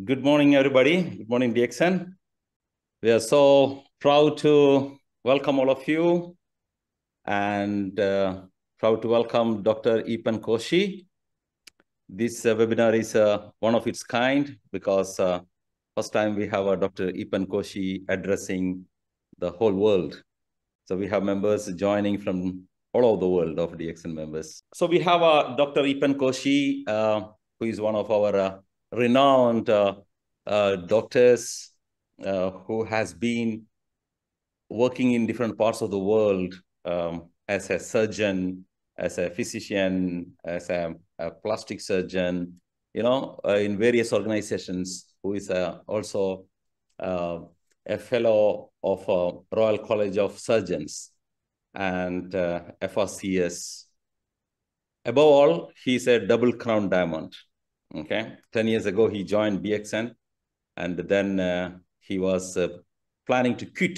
Good morning, everybody. Good morning, DXN. We are so proud to welcome all of you and proud to welcome Dr. Eapen Koshi. This webinar is one of its kind because first time we have Dr. Eapen Koshi addressing the whole world. So we have members joining from all over the world of DXN members. So we have Dr. Eapen Koshi, who is one of our renowned doctors who has been working in different parts of the world as a surgeon, as a physician, as a plastic surgeon, in various organizations, who is also a fellow of Royal College of Surgeons and FRCS. Above all, he's a double crown diamond. Okay, 10 years ago, he joined DXN, and then he was planning to quit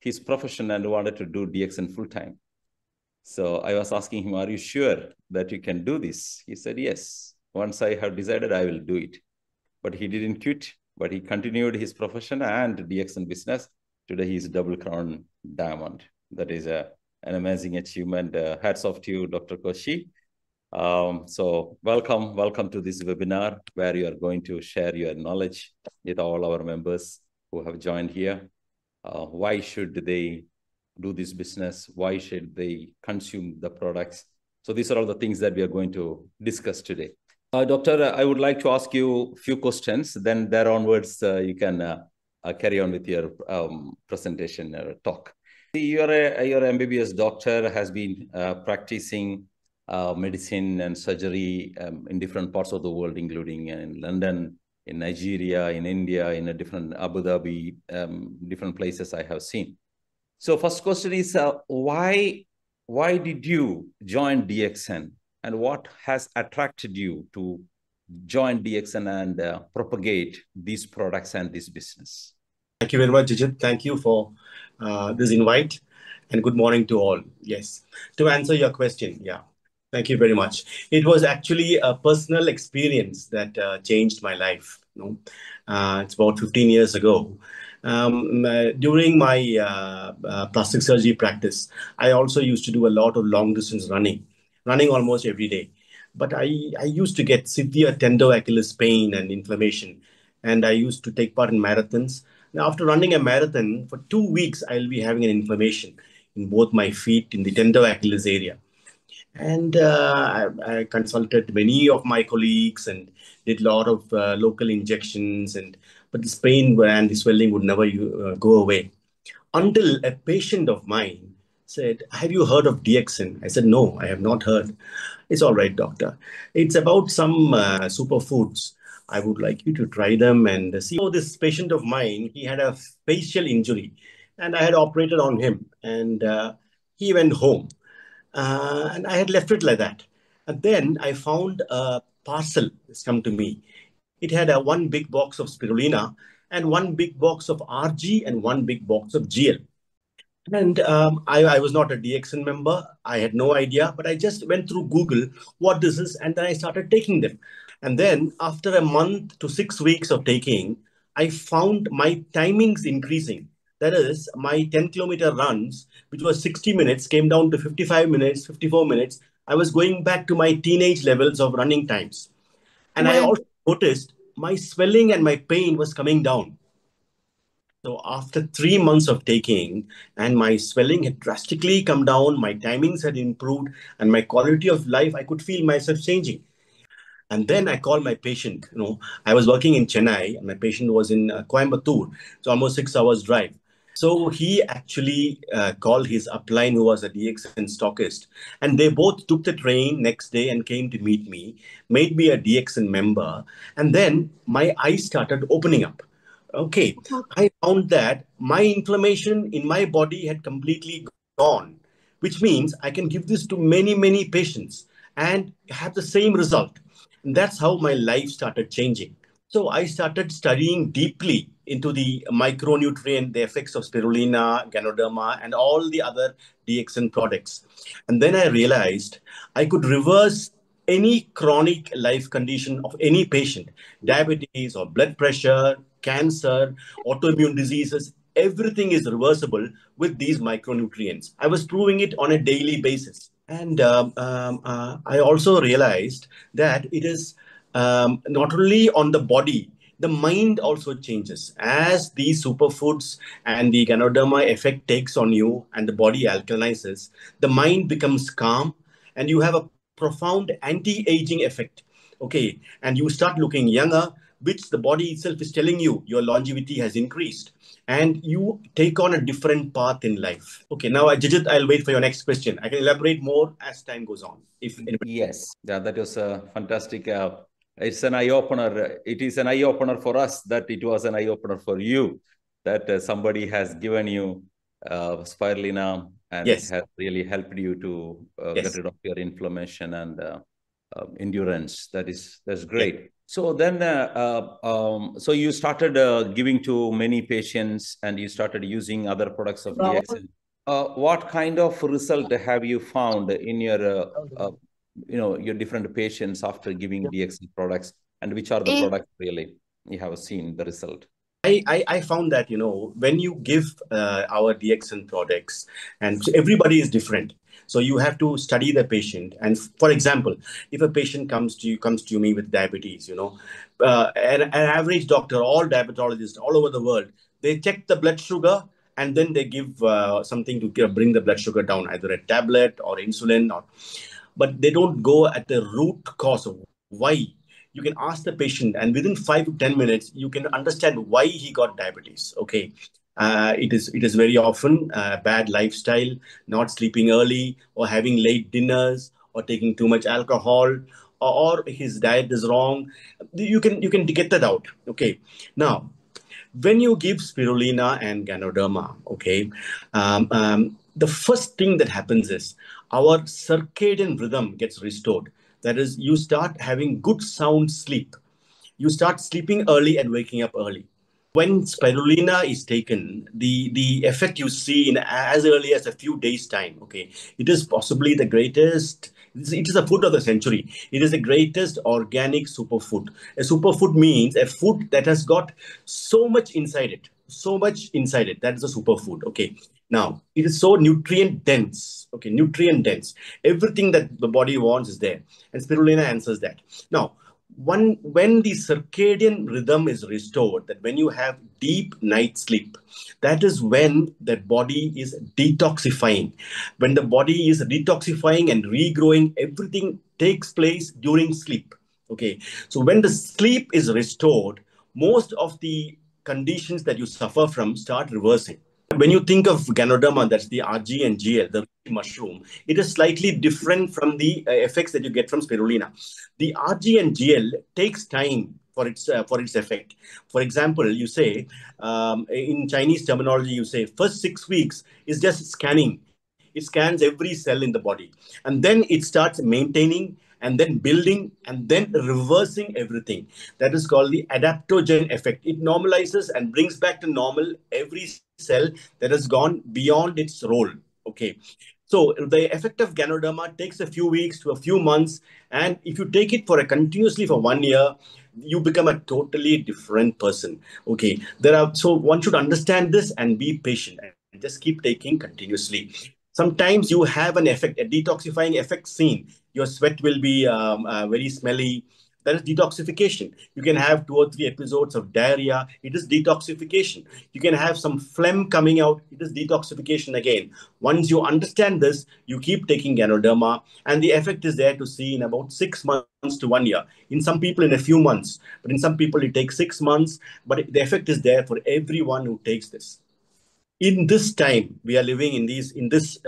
his profession and wanted to do DXN full-time. So I was asking him, are you sure that you can do this? He said, yes. Once I have decided, I will do it. But he didn't quit, but he continued his profession and DXN business. Today, he is double crown diamond. That is an amazing achievement. Hats off to you, Dr. Koshi. So welcome to this webinar where you are going to share your knowledge with all our members who have joined here. Why should they do this business? Why should they consume the products? So these are all the things that we are going to discuss today. Doctor, I would like to ask you a few questions. Then there onwards, you can carry on with your presentation or talk. Your MBBS doctor has been practicing medicine and surgery in different parts of the world, including in London, in Nigeria, in India, in a different Abu Dhabi, different places I have seen. So first question is, why did you join DXN, and what has attracted you to join DXN and propagate these products and this business? Thank you very much, Jijit. Thank you for this invite, and good morning to all. Yes, to answer your question, yeah. Thank you very much. It was actually a personal experience that changed my life. It's about 15 years ago. During my plastic surgery practice, I also used to do a lot of long distance running almost every day. But I used to get severe tender Achilles pain and inflammation, and I used to take part in marathons. Now, after running a marathon for 2 weeks, I'll be having an inflammation in both my feet, in the tender Achilles area. And I consulted many of my colleagues and did a lot of local injections, but this pain and the swelling would never go away. Until a patient of mine said, have you heard of DXN? I said, no, I have not heard. It's all right, doctor. It's about some superfoods. I would like you to try them and see. So this patient of mine, he had a facial injury, and I had operated on him, and he went home. And I had left it like that. And then I found a parcel that's come to me. It had one big box of spirulina and one big box of RG and one big box of GL. And I was not a DXN member. I had no idea, but I just went through Google what this is, and then I started taking them. And then after a month to 6 weeks of taking, I found my timings increasing. That is, my 10-kilometer runs, which was 60 minutes, came down to 55 minutes, 54 minutes. I was going back to my teenage levels of running times. And I also noticed my swelling and my pain was coming down. So after 3 months of taking, and my swelling had drastically come down, my timings had improved, and my quality of life, I could feel myself changing. And then I called my patient. I was working in Chennai, and my patient was in Coimbatore, so almost 6 hours drive. So he actually called his upline, who was a DXN stockist, and they both took the train next day and came to meet me, made me a DXN member, and then my eyes started opening up. Okay, I found that my inflammation in my body had completely gone, which means I can give this to many, many patients and have the same result. And that's how my life started changing. So I started studying deeply into the micronutrient, the effects of spirulina, Ganoderma, and all the other DXN products. And then I realized I could reverse any chronic life condition of any patient, diabetes or blood pressure, cancer, autoimmune diseases, everything is reversible with these micronutrients. I was proving it on a daily basis. And I also realized that it is not only on the body, the mind also changes as these superfoods and the Ganoderma effect takes on you and the body alkalizes. The mind becomes calm and you have a profound anti-aging effect. Okay, and you start looking younger, which the body itself is telling you your longevity has increased and you take on a different path in life. Okay, now Jajit, I'll wait for your next question. I can elaborate more as time goes on. If anybody... Yes, yeah, that was a fantastic. It's an eye opener. It is an eye opener for us that it was an eye opener for you that somebody has given you spirulina and it Yes, has really helped you to get yes, rid of your inflammation and endurance. That's yes. great. So then, so you started giving to many patients and you started using other products of DXN. What kind of result have you found in your your different patients after giving DXN products, and which are the products really you have seen the result? I found that, when you give our DXN products, and so everybody is different. So you have to study the patient. And for example, if a patient comes to me with diabetes, an average doctor, all diabetologists all over the world, they check the blood sugar and then they give something to bring the blood sugar down, either a tablet or insulin, but they don't go at the root cause of why. You can ask the patient and within 5 to 10 minutes you can understand why he got diabetes. Okay, it is very often bad lifestyle, not sleeping early or having late dinners or taking too much alcohol, or his diet is wrong. You can get that out. Okay, now when you give spirulina and Ganoderma, okay, the first thing that happens is our circadian rhythm gets restored. That is, you start having good sound sleep. You start sleeping early and waking up early. When spirulina is taken, the effect you see in as early as a few days' time. Okay, it is possibly the greatest. It is a food of the century. It is the greatest organic superfood. A superfood means a food that has got so much inside it, so much inside it. That is a superfood. Okay. Now it is so nutrient dense. Okay, nutrient dense. Everything that the body wants is there, and spirulina answers that. Now when the circadian rhythm is restored, that when you have deep night sleep, that is when the body is detoxifying. When the body is detoxifying and regrowing, everything takes place during sleep. Okay, so when the sleep is restored, most of the conditions that you suffer from start reversing. When you think of Ganoderma, that's the RG and GL, the mushroom, it is slightly different from the effects that you get from spirulina. The RG and GL takes time for its effect. For example, you say in Chinese terminology, you say first 6 weeks is just scanning. It scans every cell in the body, and then it starts maintaining and then building and then reversing everything. That is called the adaptogen effect. It normalizes and brings back to normal every cell that has gone beyond its role. Okay. So the effect of Ganoderma takes a few weeks to a few months. And if you take it for a continuously for 1 year, you become a totally different person. Okay. So one should understand this and be patient and just keep taking continuously. Sometimes you have an effect, a detoxifying effect seen. Your sweat will be very smelly. That is detoxification. You can have 2 or 3 episodes of diarrhea. It is detoxification. You can have some phlegm coming out. It is detoxification again. Once you understand this, you keep taking Ganoderma, and the effect is there to see in about 6 months to 1 year. In some people, in a few months, but in some people, it takes 6 months. But the effect is there for everyone who takes this. In this time we are living in this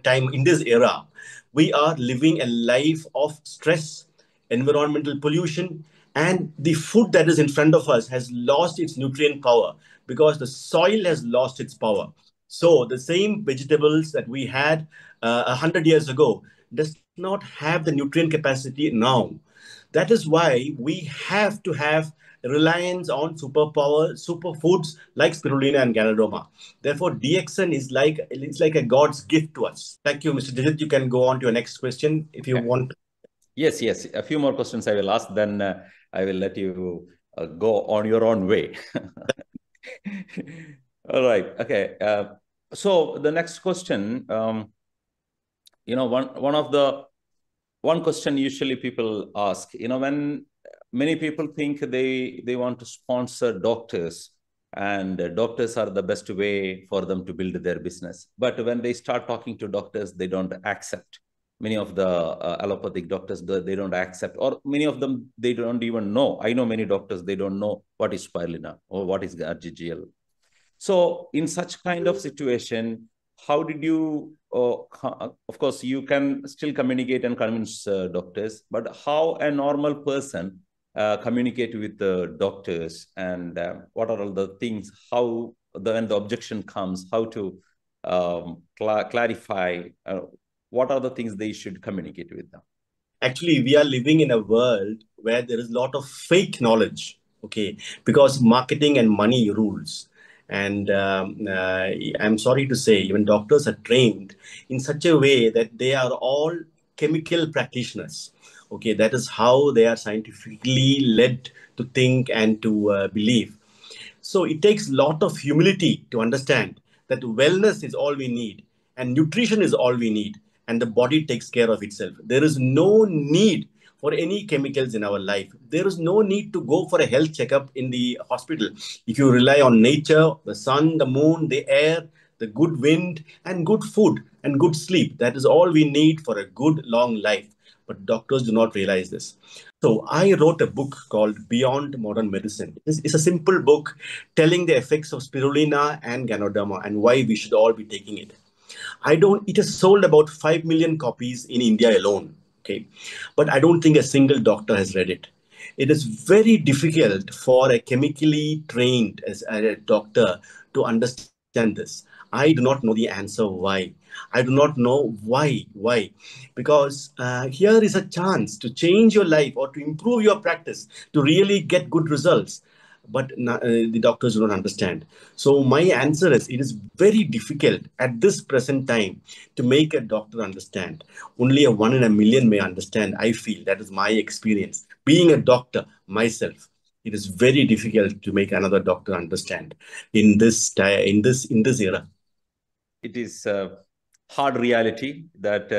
time, in this era, we are living a life of stress, environmental pollution, and the food that is in front of us has lost its nutrient power because the soil has lost its power. So the same vegetables that we had 100 years ago does not have the nutrient capacity now. That is why we have to have reliance on superfoods like spirulina and Ganoderma. Therefore, DXN is like a God's gift to us. Thank you, Mr. Digit. You can go on to your next question if you want. Yes, yes. A few more questions I will ask, then I will let you go on your own way. All right. Okay. So the next question, one question usually people ask, when many people think they want to sponsor doctors, and doctors are the best way for them to build their business. But when they start talking to doctors, they don't accept. Many of the allopathic doctors, they don't accept, or many of them, they don't even know. I know many doctors, they don't know what is spirulina or what is RGGL. So in such kind of situation, how did you, of course, you can still communicate and convince doctors, but how a normal person communicate with the doctors, and what are all the things, when the objection comes, how to clarify, what are the things they should communicate with them? Actually, we are living in a world where there is a lot of fake knowledge, okay, because marketing and money rules. And I'm sorry to say, even doctors are trained in such a way that they are all chemical practitioners. Okay, that is how they are scientifically led to think and to believe. So it takes a lot of humility to understand that wellness is all we need and nutrition is all we need, and the body takes care of itself. There is no need for any chemicals in our life. There is no need to go for a health checkup in the hospital. If you rely on nature, the sun, the moon, the air, the good wind, and good food and good sleep, that is all we need for a good long life. But doctors do not realize this. So I wrote a book called Beyond Modern Medicine. It's a simple book telling the effects of spirulina and Ganoderma and why we should all be taking it. It has sold about 5 million copies in India alone. Okay. But I don't think a single doctor has read it. It is very difficult for a chemically trained as a doctor to understand this. I do not know the answer why. I do not know why. Why? Because here is a chance to change your life or to improve your practice to really get good results. But the doctors do not understand. So my answer is it is very difficult at this present time to make a doctor understand. Only a one in a million may understand. I feel that is my experience. Being a doctor myself, it is very difficult to make another doctor understand in this era. It is a hard reality that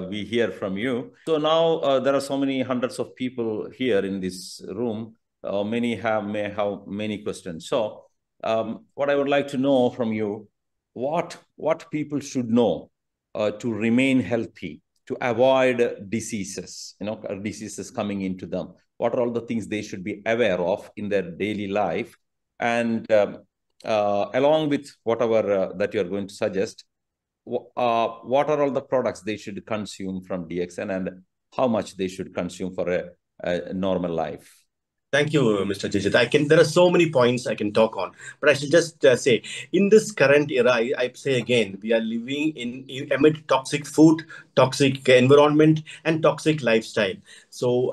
we hear from you. So now there are so many hundreds of people here in this room. Many may have many questions. So what I would like to know from you, what people should know to remain healthy, to avoid diseases, diseases coming into them. What are all the things they should be aware of in their daily life? And along with whatever that you are going to suggest, what are all the products they should consume from DXN, and how much they should consume for a normal life? Thank you, Mr. Jijit. There are so many points I can talk on, but I should just say, in this current era, I say again, we are living amid toxic food, toxic environment, and toxic lifestyle. So,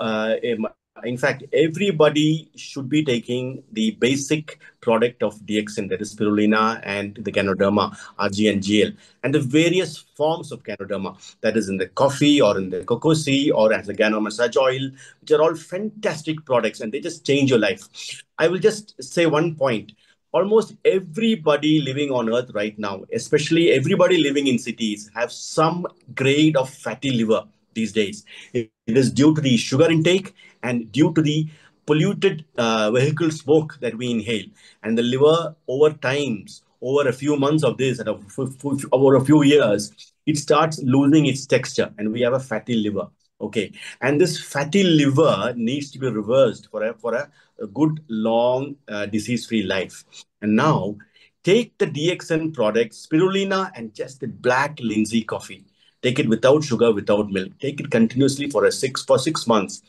in fact, everybody should be taking the basic product of DXN, that is spirulina and the Ganoderma, RG and GL, and the various forms of Ganoderma, that is in the coffee or in the cocoa or as a Gano massage oil, which are all fantastic products and they just change your life. I will just say one point. Almost everybody living on earth right now, especially everybody living in cities, have some grade of fatty liver these days. It is due to the sugar intake and due to the polluted vehicle smoke that we inhale. And the liver, over times, over a few months of this, and over a few years, it starts losing its texture, and we have a fatty liver. Okay, and this fatty liver needs to be reversed for a good long disease-free life. And now, take the DXN product, spirulina, and just the black Lindsay coffee. Take it without sugar, without milk. Take it continuously for 6 months.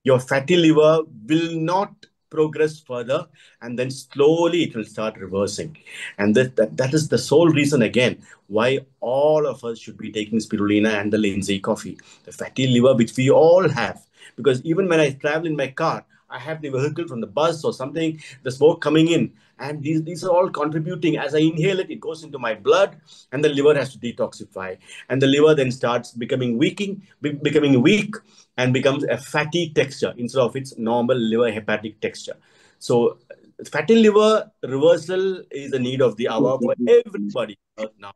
Your fatty liver will not progress further, and then slowly it will start reversing. And that is the sole reason again why all of us should be taking spirulina and the Lindsay coffee, the fatty liver which we all have. Because even when I travel in my car, I have the vehicle from the bus or something, the smoke coming in, and these are all contributing. As I inhale it, it goes into my blood, and the liver has to detoxify, and the liver then starts becoming becoming weak, and becomes a fatty texture instead of its normal liver hepatic texture. So fatty liver reversal is a need of the hour for everybody now.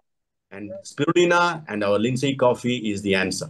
And spirulina and our Lindsay coffee is the answer.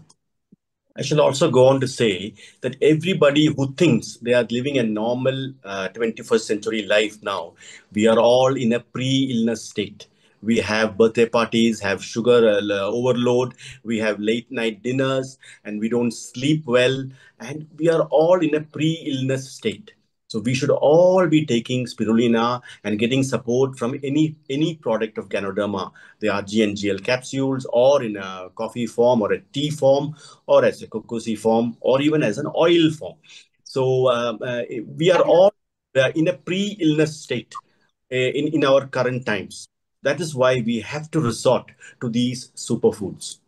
I shall also go on to say that everybody who thinks they are living a normal 21st century life now, we are all in a pre-illness state. We have birthday parties, have sugar overload, we have late night dinners, and we don't sleep well, and we are all in a pre-illness state. So we should all be taking spirulina and getting support from any product of Ganoderma, the RGNGL capsules, or in a coffee form or a tea form, or as a cocoa form, or even as an oil form. So we are all in a pre-illness state in our current times. That is why we have to resort to these superfoods.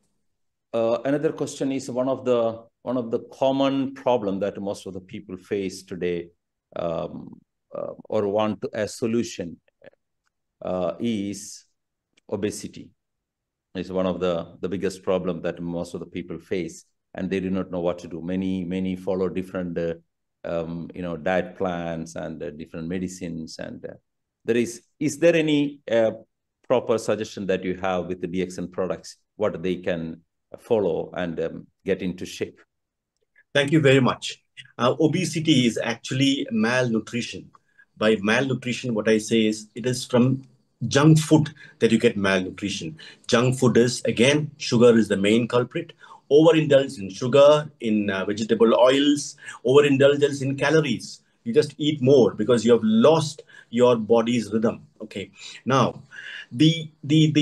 Another question is one of the common problem that most of the people face today, or want a solution, is obesity. It's one of the biggest problem that most of the people face, and they do not know what to do. Many follow different diet plans and different medicines, and is there any proper suggestion that you have with the DXN products, what they can follow and get into shape? Thank you very much. Obesity is actually malnutrition. By malnutrition, what I say is it is from junk food that you get malnutrition. Junk food is, again, sugar is the main culprit. Overindulge in sugar, in vegetable oils, overindulgence in calories. You just eat more because you have lost your body's rhythm. Okay. Now, the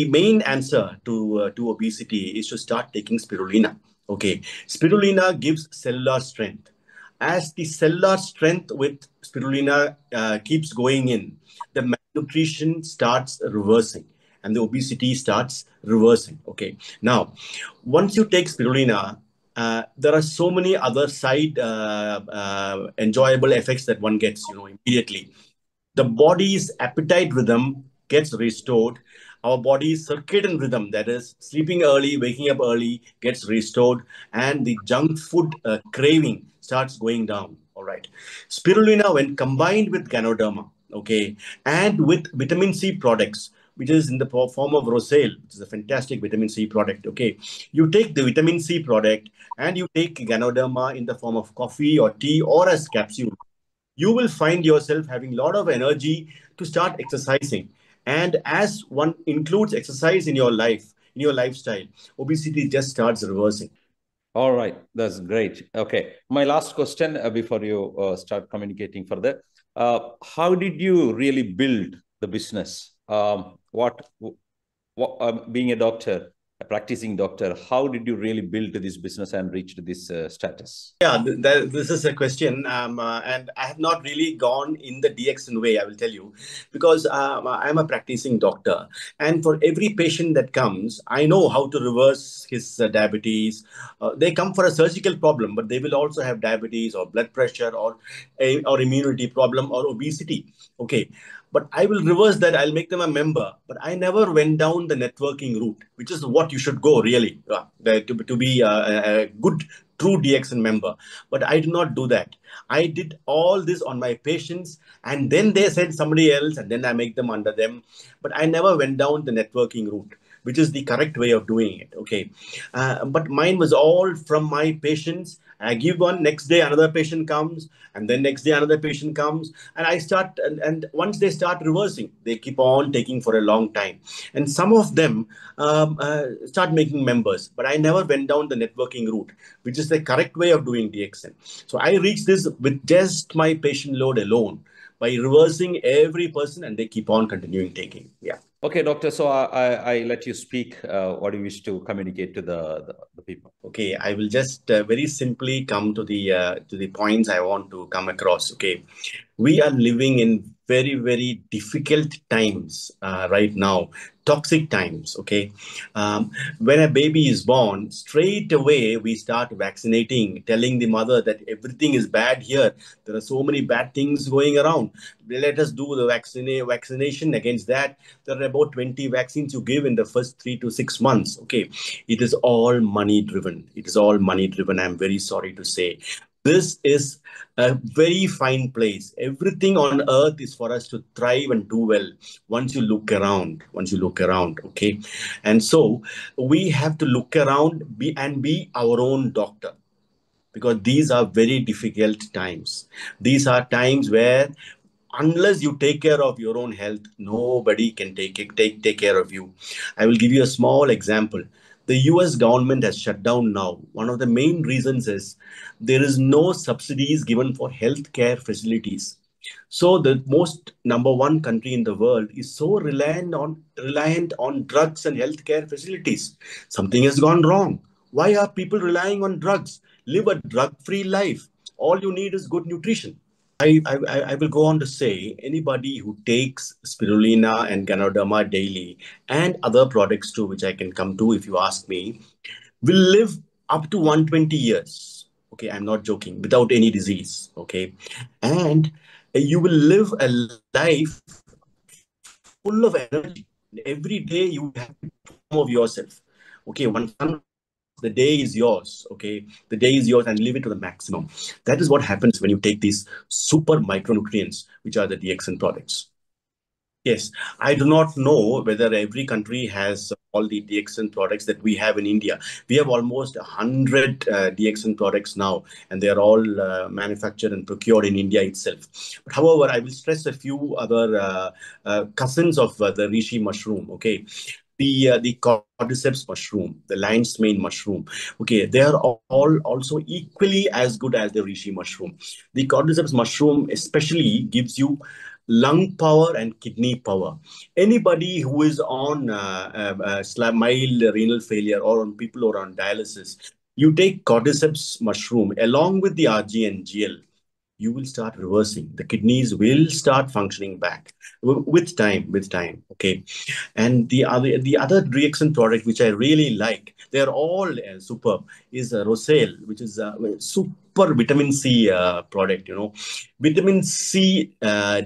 main answer to obesity is to start taking spirulina. Okay, spirulina gives cellular strength. As the cellular strength with spirulina keeps going in, the malnutrition starts reversing and the obesity starts reversing. Okay, now once you take spirulina, there are so many other side enjoyable effects that one gets, immediately. The body's appetite rhythm gets restored. Our body's circadian rhythm, that is sleeping early, waking up early, gets restored, and the junk food craving starts going down. All right. Spirulina, when combined with Ganoderma, okay, and with vitamin C products, which is in the form of Rosale, which is a fantastic vitamin C product. Okay, you take the vitamin C product and you take Ganoderma in the form of coffee or tea or as capsule, you will find yourself having a lot of energy to start exercising. And as one includes exercise in your life, in your lifestyle, obesity just starts reversing. All right, that's great. Okay, my last question before you start communicating further. How did you really build the business? Being a doctor, a practicing doctor, how did you really build this business and reach this status? Yeah, this is a question, and I have not really gone in the DXN way, I will tell you, because I'm a practicing doctor, and for every patient that comes, I know how to reverse his diabetes. They come for a surgical problem, but they will also have diabetes or blood pressure or immunity problem or obesity. Okay, but I will reverse that. I'll make them a member. But I never went down the networking route, which is what you should go really to be a good true DXN member. But I do not do that. I did all this on my patients, and then they said somebody else, and then I make them under them. But I never went down the networking route, which is the correct way of doing it. Okay, but mine was all from my patients. I give one, next day another patient comes, and then next day another patient comes, and I start, and once they start reversing, they keep on taking for a long time, and some of them start making members. But I never went down the networking route, which is the correct way of doing DXN. So I reached this with just my patient load alone, by reversing every person, and they keep on continuing taking. Yeah. Okay, doctor. So I let you speak. What do you wish to communicate to the people? Okay, I will just very simply come to the points I want to come across. Okay, we are living in very, very difficult times right now, toxic times. Okay. When a baby is born, straight away we start vaccinating, telling the mother that everything is bad here. There are so many bad things going around. Let us do the vaccination against that. There are about 20 vaccines you give in the first 3 to 6 months. Okay. It is all money driven. It is all money driven. I'm very sorry to say. This is a very fine place. Everything on earth is for us to thrive and do well. Once you look around, okay. And so we have to look around, be our own doctor, because these are very difficult times. These are times where unless you take care of your own health, nobody can take care of you. I will give you a small example. The US government has shut down now. One of the main reasons is there is no subsidies given for healthcare facilities. So the most number one country in the world is so reliant on drugs and healthcare facilities. Something has gone wrong. Why are people relying on drugs? Live a drug-free life. All you need is good nutrition. I will go on to say anybody who takes spirulina and Ganoderma daily and other products too, which I can come to if you ask me, will live up to 120 years. Okay, I'm not joking, without any disease. Okay, and you will live a life full of energy. Every day you have to perform of yourself. Okay, one the day is yours. Okay, the day is yours, and live it to the maximum. That is what happens when you take these super micronutrients, which are the DXN products. Yes, I do not know whether every country has all the DXN products that we have in India. We have almost 100 DXN products now, and they are all manufactured and procured in India itself. But however, I will stress a few other cousins of the reishi mushroom. Okay, the cordyceps mushroom, the lion's mane mushroom. Okay, they are all also equally as good as the reishi mushroom. The cordyceps mushroom especially gives you lung power and kidney power. Anybody who is on mild renal failure or on people who are on dialysis, you take cordyceps mushroom along with the RG and GL, you will start reversing. The kidneys will start functioning back with time. Okay. And the other DXN product which I really like, they're all superb, is Rosale, which is a super vitamin C product. Vitamin C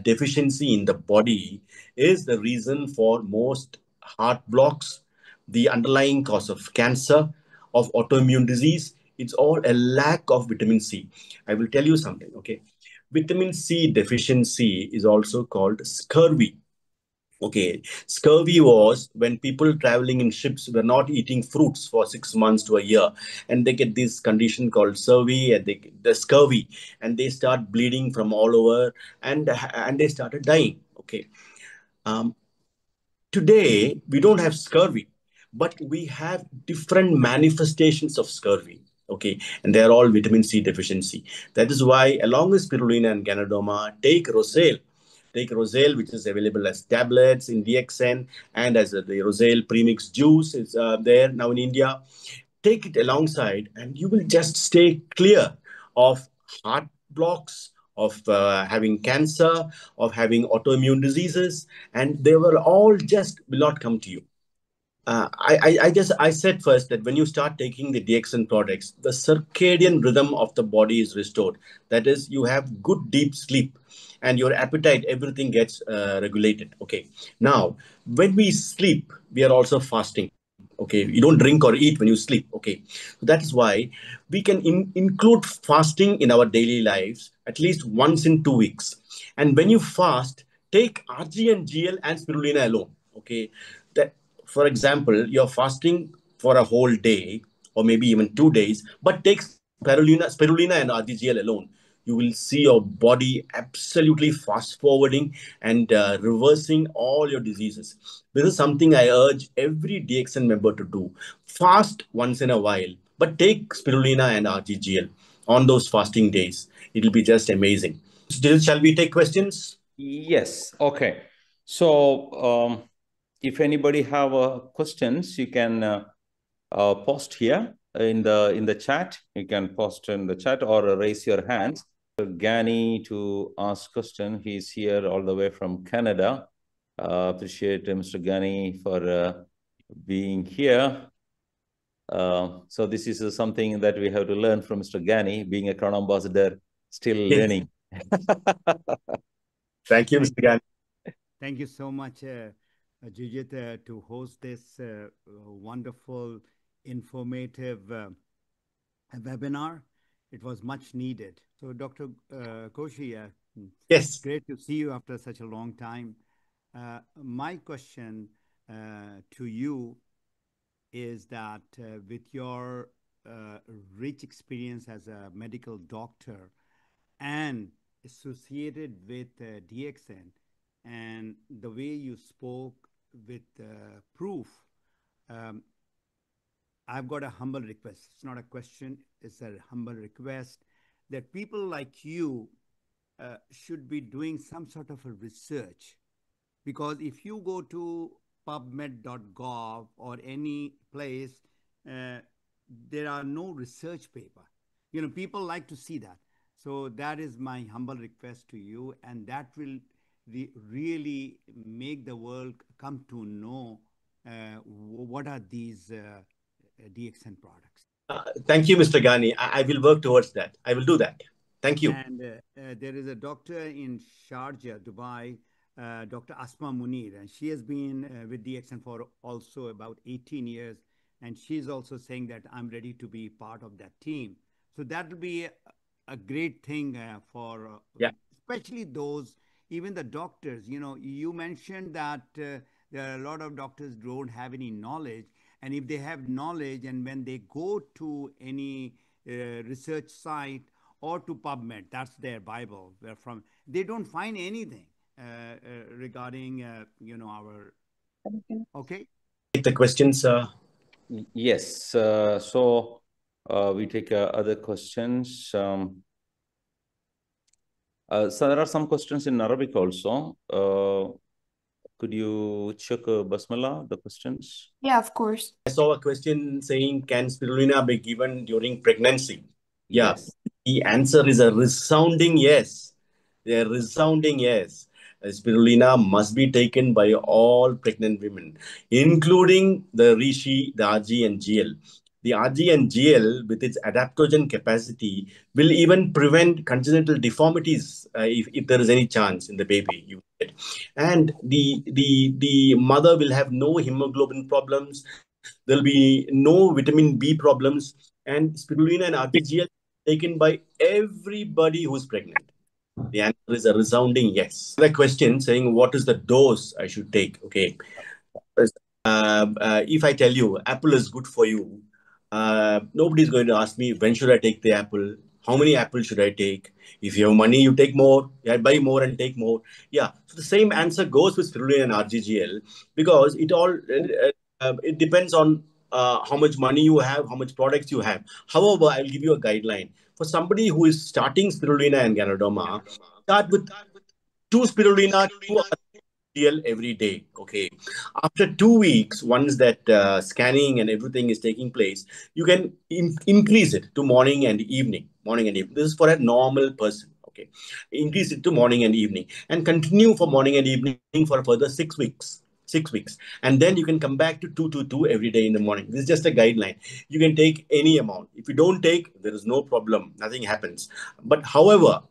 deficiency in the body is the reason for most heart blocks, the underlying cause of cancer, of autoimmune disease. It's all a lack of vitamin C. I will tell you something. Okay, vitamin C deficiency is also called scurvy. Okay, scurvy was when people traveling in ships were not eating fruits for 6 months to a year, and they get this condition called scurvy, and the scurvy, and they start bleeding from all over, and they started dying. Okay, um, today we don't have scurvy, but we have different manifestations of scurvy. Okay, and they're all vitamin C deficiency. That is why, along with spirulina and Ganoderma, take Rosale. Take Rosale, which is available as tablets in DXN, and as the Rosale premix juice is there now in India. Take it alongside, and you will just stay clear of heart blocks, of having cancer, of having autoimmune diseases, and they will all just will not come to you. I said first that when you start taking the DXN products, the circadian rhythm of the body is restored. That is, you have good deep sleep, and your appetite, everything gets regulated. Okay. Now, when we sleep, we are also fasting. Okay, you don't drink or eat when you sleep. Okay, so that is why we can include fasting in our daily lives at least once in 2 weeks. And when you fast, take RG and GL and spirulina alone. Okay, that, for example, you're fasting for a whole day or maybe even 2 days, but take spirulina and RGGL alone. You will see your body absolutely fast forwarding and reversing all your diseases. This is something I urge every DXN member to do. Fast once in a while, but take spirulina and RGGL on those fasting days. It'll be just amazing. Still, shall we take questions? Yes. Okay. So if anybody have questions, you can post here in the chat. You can post in the chat or raise your hands. Gani to ask question. He's here all the way from Canada. Appreciate Mr. Gani for being here. So this is something that we have to learn from Mr. Gani, being a Crown Ambassador, still learning. Thank you, Mr. Gani. Thank you so much, Jujit, to host this wonderful, informative webinar. It was much needed. So, Dr. Koshi, Yes. Great to see you after such a long time. My question to you is that with your rich experience as a medical doctor and associated with DXN, and the way you spoke with proof, I've got a humble request. It's not a question, it's a humble request that people like you should be doing some sort of a research. Because if you go to pubmed.gov or any place, there are no research paper. You know, people like to see that. So that is my humble request to you, and that will really make the world come to know what are these DXN products. Thank you, Mr. Gani. I will work towards that. I will do that. Thank you. And there is a doctor in Sharjah, Dubai, Dr. Asma Munir, and she has been with DXN for also about 18 years. And she's also saying that I'm ready to be part of that team. So that will be a great thing for especially those, even the doctors. You know, you mentioned that there are a lot of doctors don't have any knowledge. And if they have knowledge, and when they go to any research site or to PubMed, that's their Bible, where from, they don't find anything regarding, you know, our, okay? Take the questions. Yes. So we take other questions. So there are some questions in Arabic also. Could you check Basmala, the questions? Yeah, of course. I saw a question saying, can spirulina be given during pregnancy? Yes. The answer is a resounding yes. A resounding yes. Spirulina must be taken by all pregnant women, including the Rishi, the RG and GL. The RG and GL, with its adaptogen capacity, will even prevent congenital deformities if there is any chance in the baby. And the mother will have no hemoglobin problems. There'll be no vitamin B problems. And spirulina and RTGL taken by everybody who's pregnant. The answer is a resounding yes. The question saying, what is the dose I should take? Okay. If I tell you apple is good for you, nobody's going to ask me, when should I take the apple? How many apples should I take? If you have money, you take more. I buy more and take more. Yeah. So the same answer goes with spirulina and RGGL, because it all it depends on how much money you have, how much products you have. However, I'll give you a guideline. For somebody who is starting spirulina and Ganoderma, start with 2 spirulina, 2 RGGL every day. Okay. After 2 weeks, once that scanning and everything is taking place, you can increase it to morning and evening. Morning and evening. This is for a normal person. Okay. Increase it to morning and evening, and continue for morning and evening for a further 6 weeks. 6 weeks, and then you can come back to 2 every day in the morning. This is just a guideline. You can take any amount. If you don't take, there is no problem, nothing happens. But however,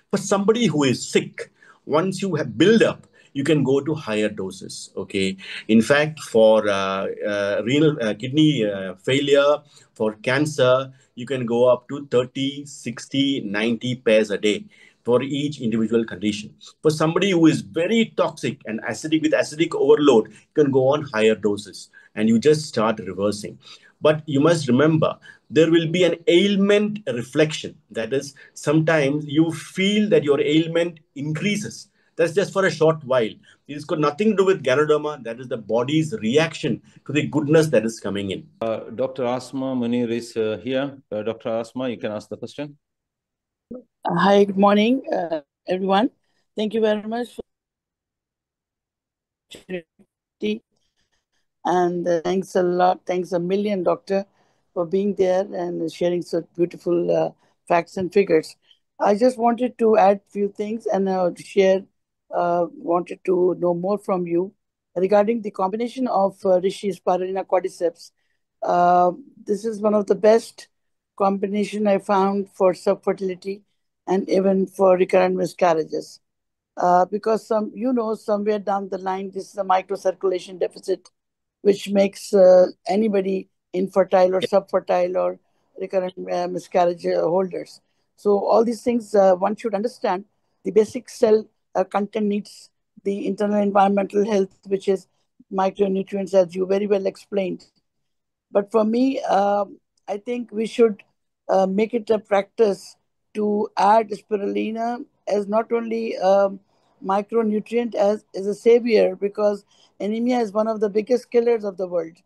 for somebody who is sick, once you have built up, you can go to higher doses. Okay. In fact, for renal kidney failure, for cancer, you can go up to 30, 60, 90 pairs a day for each individual condition. For somebody who is very toxic and acidic, with acidic overload, you can go on higher doses and you just start reversing. But you must remember, there will be an ailment reflection. That is, sometimes you feel that your ailment increases. That's just for a short while. It's got nothing to do with Ganoderma. That is the body's reaction to the goodness that is coming in. Dr. Asma Munir is here. Dr. Asma, you can ask the question. Hi, good morning, everyone. Thank you very much for the opportunity. And thanks a lot. Thanks a million, Doctor, for being there and sharing such beautiful facts and figures. I just wanted to add few things and share, wanted to know more from you regarding the combination of Rishi Spirulina cordyceps. Uh, this is one of the best combination I found for subfertility and even for recurrent miscarriages. Because somewhere down the line, this is a microcirculation deficit, which makes anybody infertile or subfertile or recurrent miscarriage holders. So all these things one should understand. The basic cell content needs the internal environmental health, which is micronutrients, as you very well explained. But for me, I think we should make it a practice to add spirulina as not only micronutrient as a savior, because anemia is one of the biggest killers of the world.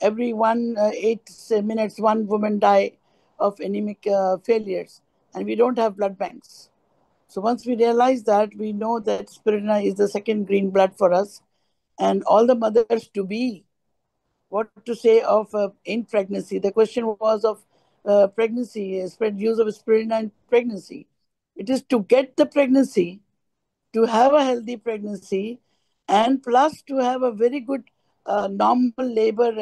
Every 8 minutes, one woman die of anemic failures, and we don't have blood banks. So once we realize that, we know that spirulina is the second green blood for us, and all the mothers to be, what to say of in pregnancy. The question was of pregnancy, spread use of spirulina in pregnancy. It is to get the pregnancy, to have a healthy pregnancy, and plus to have a very good normal labor,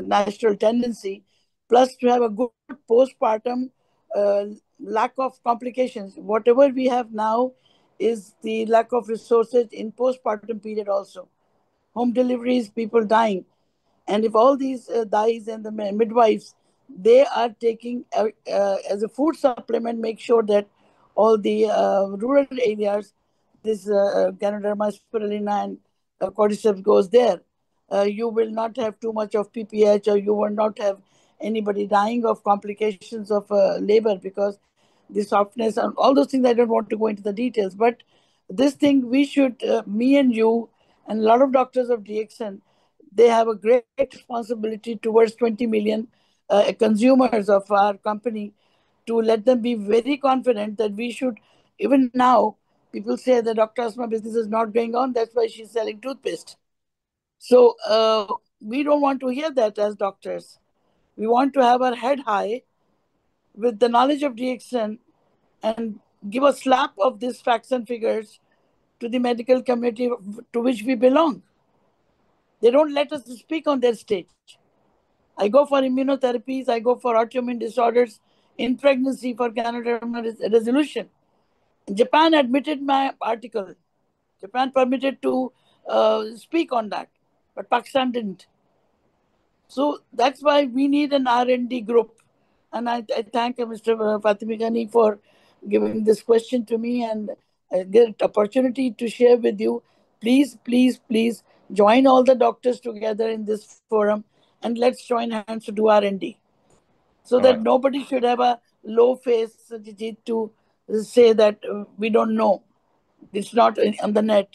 natural tendency, plus to have a good postpartum, uh, lack of complications. Whatever we have now is the lack of resources in postpartum period also. Home deliveries, people dying. And if all these dyes and the midwives, they are taking as a food supplement, make sure that all the rural areas, this Ganoderma spirulina and cordyceps goes there. You will not have too much of PPH, or you will not have anybody dying of complications of labor, because the softness and all those things. I don't want to go into the details, but this thing we should, me and you, and a lot of doctors of DXN, they have a great responsibility towards 20 million consumers of our company, to let them be very confident that we should, even now, people say the Dr. Asma business is not going on, that's why she's selling toothpaste. So we don't want to hear that as doctors. We want to have our head high with the knowledge of DXN and give a slap of these facts and figures to the medical community to which we belong. They don't let us speak on their stage. I go for immunotherapies, I go for autoimmune disorders in pregnancy for Ganoderma resolution. Japan admitted my article. Japan permitted to speak on that, but Pakistan didn't. So that's why we need an R&D group. And I thank Mr. Fatimi Ghani for giving this question to me, and I get opportunity to share with you. Please, please, please join all the doctors together in this forum, and let's join hands to do R&D. So that nobody should have a low face to say that we don't know. It's not on the net.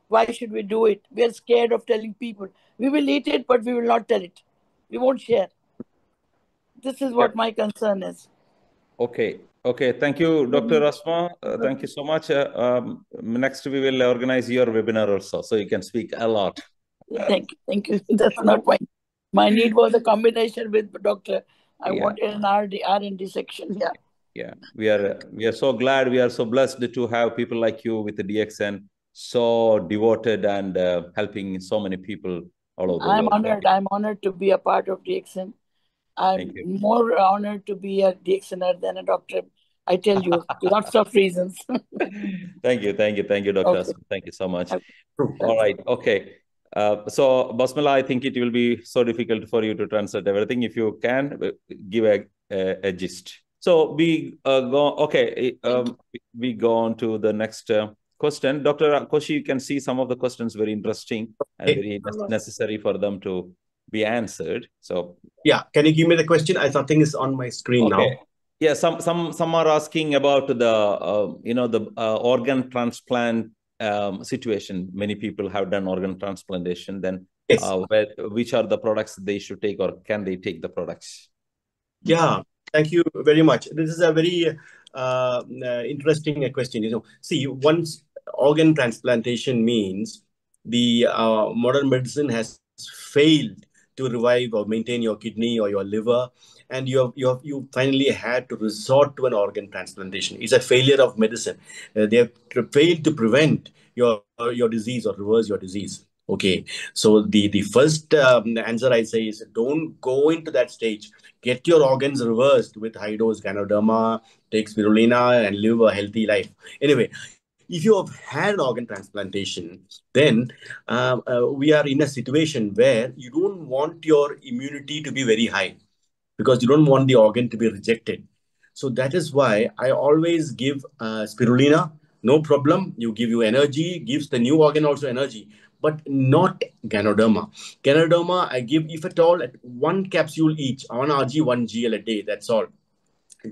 Why should we do it? We are scared of telling people. We will eat it, but we will not tell it. We won't share. This is what my concern is. Okay. Okay. Thank you, Dr. Asma. Thank you so much. Next, we will organize your webinar also, so you can speak a lot. Thank you. Thank you. That's not my need was a combination with doctor. I wanted an R&D section. Yeah. Yeah. We are so glad. We are so blessed to have people like you with the DXN, so devoted and helping so many people all over the world. I'm honored to be a part of DXN. I'm more honored to be a DXNer than a doctor. I tell you, lots of reasons. Thank you, Dr. Asma. Thank you so much. All right, okay. So, Basmala, I think it will be so difficult for you to translate everything. If you can, give a gist. So we we go on to the next question. Dr. Koshi, you can see some of the questions very interesting and very necessary for them to be answered. So yeah, can you give me the question? I think it's on my screen now. Yeah, some are asking about the organ transplant situation. Many people have done organ transplantation. Then which are the products they should take, or can they take the products? Yeah, thank you very much. This is a very interesting question. See, once organ transplantation means the modern medicine has failed to revive or maintain your kidney or your liver, and you finally had to resort to an organ transplantation. It's a failure of medicine. They have failed to prevent your disease or reverse your disease. Okay, so the first answer I say is don't go into that stage. Get your organs reversed with high dose Ganoderma, take spirulina, and live a healthy life. Anyway, if you have had an organ transplantation, then we are in a situation where you don't want your immunity to be very high because you don't want the organ to be rejected. So that is why I always give spirulina, no problem. You give you energy, gives the new organ also energy, but not Ganoderma. Ganoderma, I give, if at all, at one capsule each, 1 RG, 1 GL a day. That's all,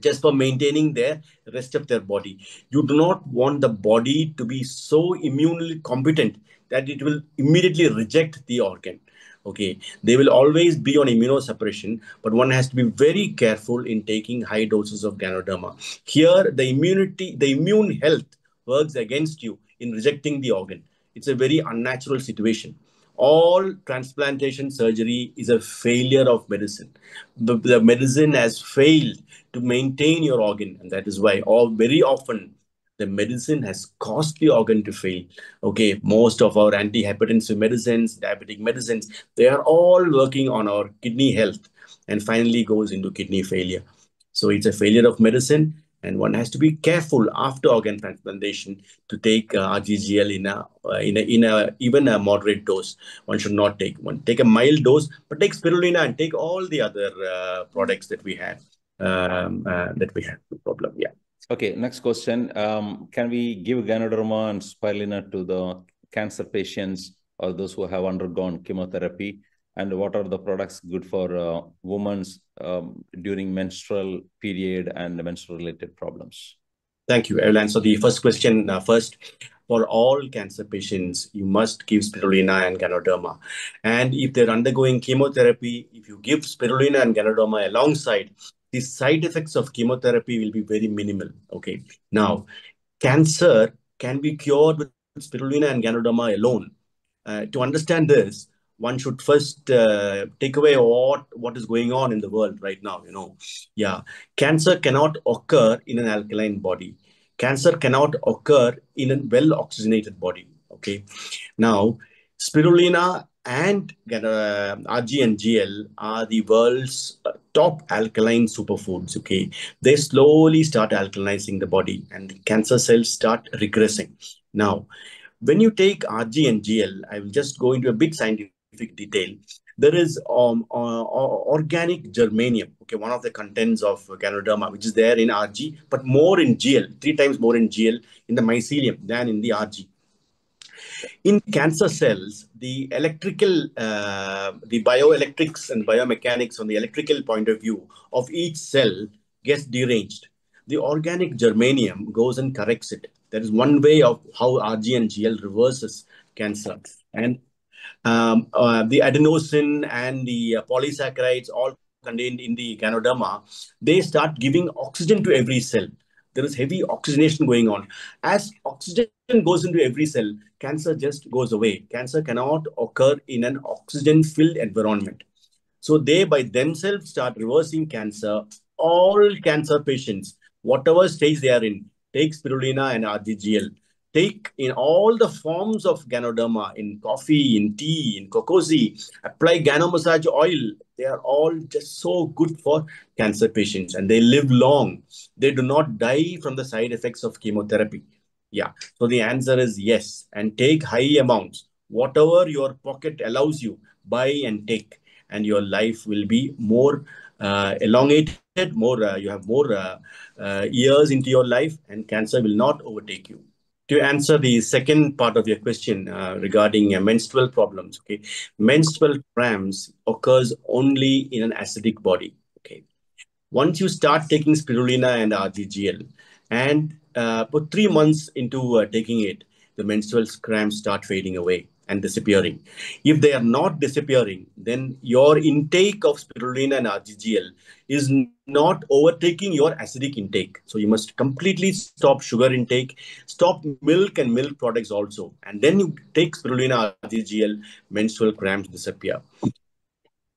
just for maintaining their rest of their body. You do not want the body to be so immunely competent that it will immediately reject the organ. Okay, they will always be on immunosuppression, but one has to be very careful in taking high doses of Ganoderma. Here, the immune health works against you in rejecting the organ. It's a very unnatural situation. All transplantation surgery is a failure of medicine. The medicine has failed to maintain your organ, and that is why very often the medicine has caused the organ to fail. Okay, most of our antihypertensive medicines, diabetic medicines, they are all working on our kidney health and finally goes into kidney failure. So it's a failure of medicine, and one has to be careful after organ transplantation to take RGGL in a even a moderate dose. One should not take a mild dose, but take spirulina and take all the other products that we have. No problem. Yeah. Okay, next question. Can we give Ganoderma and spirulina to the cancer patients or those who have undergone chemotherapy? And what are the products good for women during menstrual period and menstrual related problems? Thank you. I will answer the first question first. For all cancer patients, you must give spirulina and Ganoderma. And if they're undergoing chemotherapy, if you give spirulina and Ganoderma alongside, the side effects of chemotherapy will be very minimal. Okay. Now, cancer can be cured with spirulina and Ganoderma alone. To understand this, one should first take away what is going on in the world right now. Cancer cannot occur in an alkaline body. Cancer cannot occur in a well-oxygenated body. Okay. Now, spirulina and RG and GL are the world's top alkaline superfoods. Okay. They slowly start alkalizing the body and the cancer cells start regressing. Now, when you take RG and GL, I will just go into a bit scientific detail. There is organic germanium, okay, one of the contents of Ganoderma, which is there in RG, but more in GL, 3 times more in GL in the mycelium than in the RG. In cancer cells, the bioelectrics and biomechanics from the electrical point of view of each cell gets deranged. The organic germanium goes and corrects it. That is one way of how RG and GL reverses cancer. And the adenosine and the polysaccharides, all contained in the Ganoderma, they start giving oxygen to every cell. There is heavy oxygenation going on. As oxygen goes into every cell, cancer just goes away. Cancer cannot occur in an oxygen-filled environment. So they by themselves start reversing cancer. All cancer patients, whatever stage they are in, take spirulina and RGGL. Take in all the forms of Ganoderma, in coffee, in tea, in cocosea, apply Ganomassage oil. They are all just so good for cancer patients and they live long. They do not die from the side effects of chemotherapy. Yeah. So the answer is yes. And take high amounts. Whatever your pocket allows you, buy and take. And your life will be more elongated, you have more years into your life and cancer will not overtake you. To answer the second part of your question regarding menstrual problems, okay, menstrual cramps occurs only in an acidic body. Okay, once you start taking spirulina and RGGL, and for 3 months into taking it, the menstrual cramps start fading away and disappearing. If they are not disappearing, then your intake of spirulina and RGGL is not overtaking your acidic intake. So you must completely stop sugar intake, stop milk and milk products also. And then you take spirulina, RGGL, menstrual cramps disappear.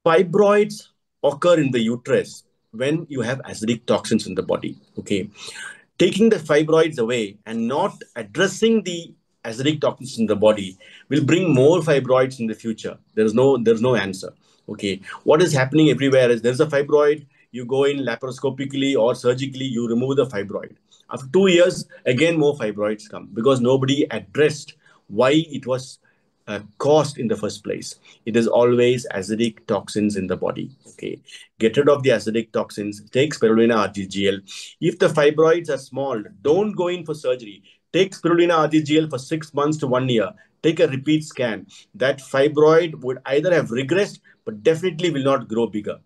Fibroids occur in the uterus when you have acidic toxins in the body. Okay, taking the fibroids away and not addressing the acidic toxins in the body will bring more fibroids in the future. There's no answer. Okay, what is happening everywhere is there's a fibroid, you go in laparoscopically or surgically, you remove the fibroid. After 2 years, again more fibroids come because nobody addressed why it was caused in the first place. It is always acidic toxins in the body. Okay, get rid of the acidic toxins. Take spirulina RGGL. If the fibroids are small, don't go in for surgery. Take spirulina RGGL for 6 months to 1 year. Take a repeat scan. That fibroid would either have regressed, but definitely will not grow bigger.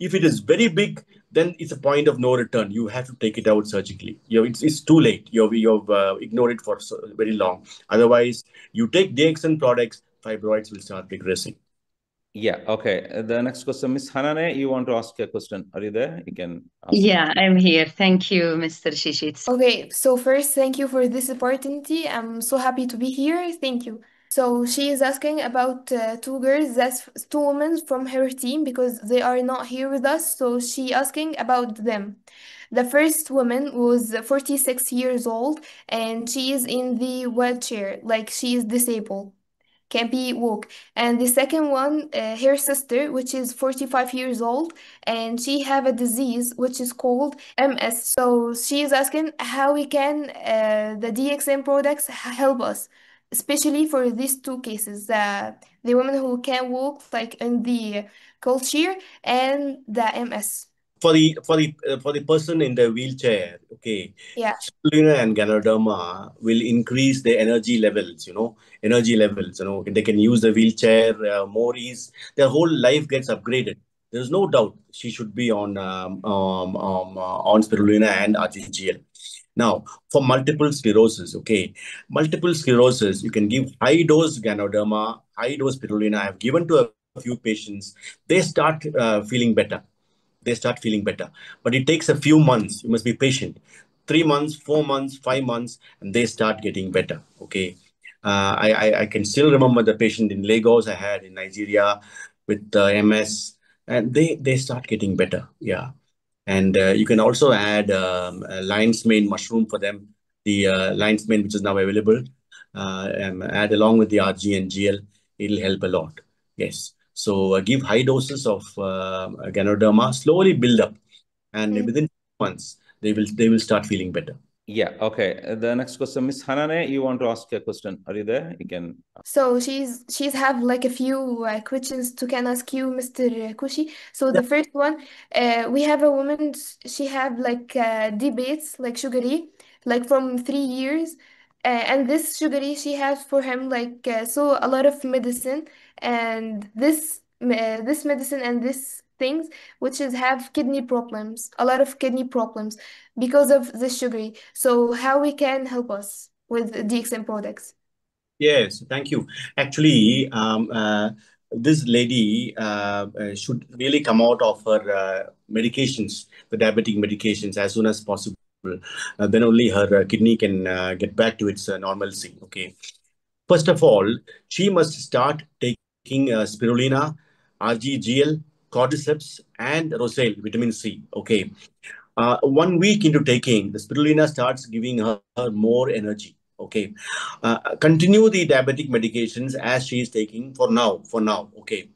If it is very big, then it's a point of no return. You have to take it out surgically. It's too late. You've ignored it for very long. Otherwise, you take DXN products, fibroids will start regressing. Yeah, okay. The next question, Miss Hanane, you want to ask a question? Are you there? You can ask. Yeah, I'm here. Thank you, Mr. Shishit. Okay, so first, thank you for this opportunity. I'm so happy to be here. Thank you. So she is asking about two girls, that's two women from her team because they are not here with us. So she asking about them. The first woman was 46 years old and she is in the wheelchair, like she is disabled, can be walk. And the second one, her sister, which is 45 years old, and she have a disease which is called MS. So she is asking how we can the DXN products help us, especially for these two cases, the women who can walk, like in the culture, and the MS. For the person in the wheelchair, okay, Yeah. spirulina and Ganoderma will increase their energy levels. They can use the wheelchair more ease. Their whole life gets upgraded. There's no doubt she should be on spirulina and RGGL. Now, for multiple sclerosis, okay, multiple sclerosis, you can give high dose Ganoderma, high dose spirulina. I've given to a few patients. They start feeling better. But it takes a few months. You must be patient. 3 months, 4 months, 5 months, and they start getting better. Okay. I can still remember the patient in Lagos I had in Nigeria with MS, and they start getting better. Yeah. And you can also add lion's mane mushroom for them. The lion's mane, which is now available, add along with the RG and GL. It'll help a lot. Yes. So give high doses of Ganoderma, slowly build up, and within months they will start feeling better. Yeah, okay. The next question, Miss Hanane, you want to ask a question? Are you there? You can. So she's have like a few questions to can ask you, Mr. Kushi. So the first one, we have a woman. She have like debates like sugary, like from 3 years, and this sugary she has for him like so a lot of medicine, and this medicine and this things which is have kidney problems, a lot of kidney problems because of this sugary. So how we can help us with DXN products? Yes, thank you. Actually, this lady should really come out of her medications, the diabetic medications, as soon as possible. Then only her kidney can get back to its normalcy. Okay. First of all, she must start taking spirulina, RGGL, cordyceps, and Rosale, vitamin C. Okay. 1 week into taking, the spirulina starts giving her more energy. Okay. Continue the diabetic medications as she is taking for now. Okay.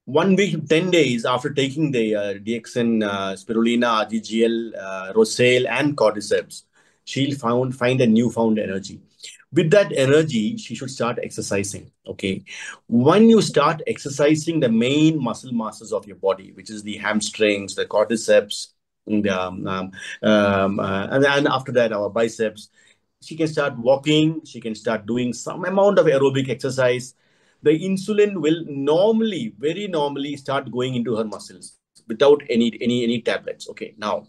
1 week, 10 days after taking the DXN, spirulina, RGGL, Rosale, and cordyceps, she'll find a newfound energy. With that energy, she should start exercising. Okay. When you start exercising the main muscle masses of your body, which is the hamstrings, the cordyceps, and after that, our biceps, she can start walking. She can start doing some amount of aerobic exercise. The insulin will very normally start going into her muscles without any tablets. Okay. Now,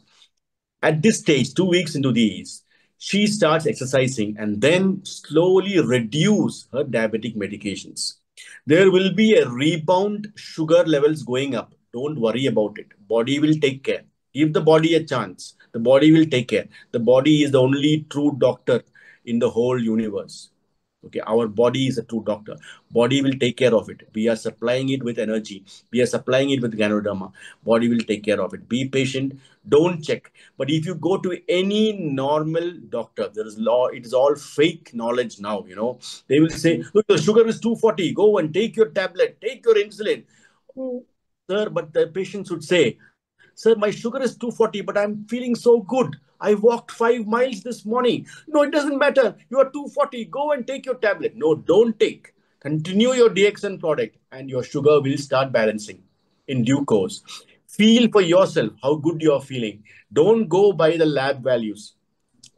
at this stage, 2 weeks into these, she starts exercising and then slowly reduce her diabetic medications. There will be a rebound, sugar levels going up. Don't worry about it. Body will take care. Give the body a chance. The body will take care. The body is the only true doctor in the whole universe. Okay, our body is a true doctor. Body will take care of it. We are supplying it with energy. We are supplying it with Ganoderma. Body will take care of it. Be patient. Don't check. But if you go to any normal doctor, there is law. It is all fake knowledge now. They will say, look, the sugar is 240. Go and take your tablet. Take your insulin. Sir, but the patient should say, sir, my sugar is 240, but I'm feeling so good. I walked 5 miles this morning. No, it doesn't matter. You are 240. Go and take your tablet. No, don't take. Continue your DXN product and your sugar will start balancing in due course. Feel for yourself how good you are feeling. Don't go by the lab values.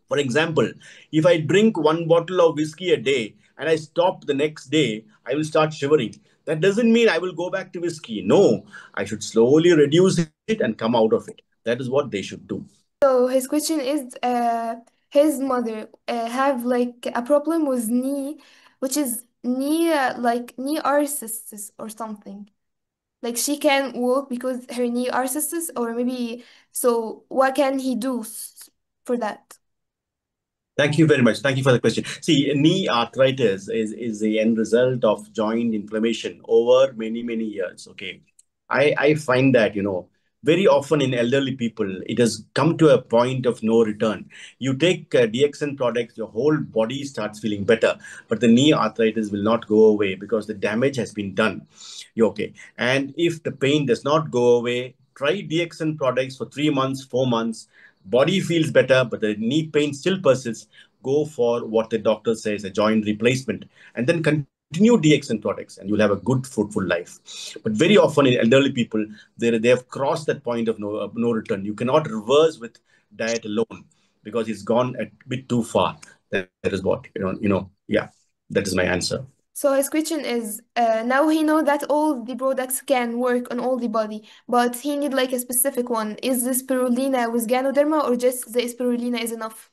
For example, if I drink 1 bottle of whiskey a day and I stop the next day, I will start shivering. That doesn't mean I will go back to whiskey. No, I should slowly reduce it and come out of it. That is what they should do. So his question is, his mother have like a problem with knee, which is knee arthritis or something. Like she can walk because her knee arthritis, or maybe. So what can he do for that? Thank you very much. Thank you for the question. See, knee arthritis is the end result of joint inflammation over many, many years. Okay. I find that, very often in elderly people, it has come to a point of no return. You take DXN products, your whole body starts feeling better, but the knee arthritis will not go away because the damage has been done. You're okay. And if the pain does not go away, try DXN products for 3 months, 4 months. Body feels better, but the knee pain still persists. Go for what the doctor says, a joint replacement, and then continue DXN products, and you'll have a good, fruitful life. But very often in elderly people, they have crossed that point of no return. You cannot reverse with diet alone because it's gone a bit too far. That is what yeah. That is my answer. So his question is, now he know that all the products can work on all the body, but he need like a specific one. Is the spirulina with Ganoderma or just the spirulina is enough?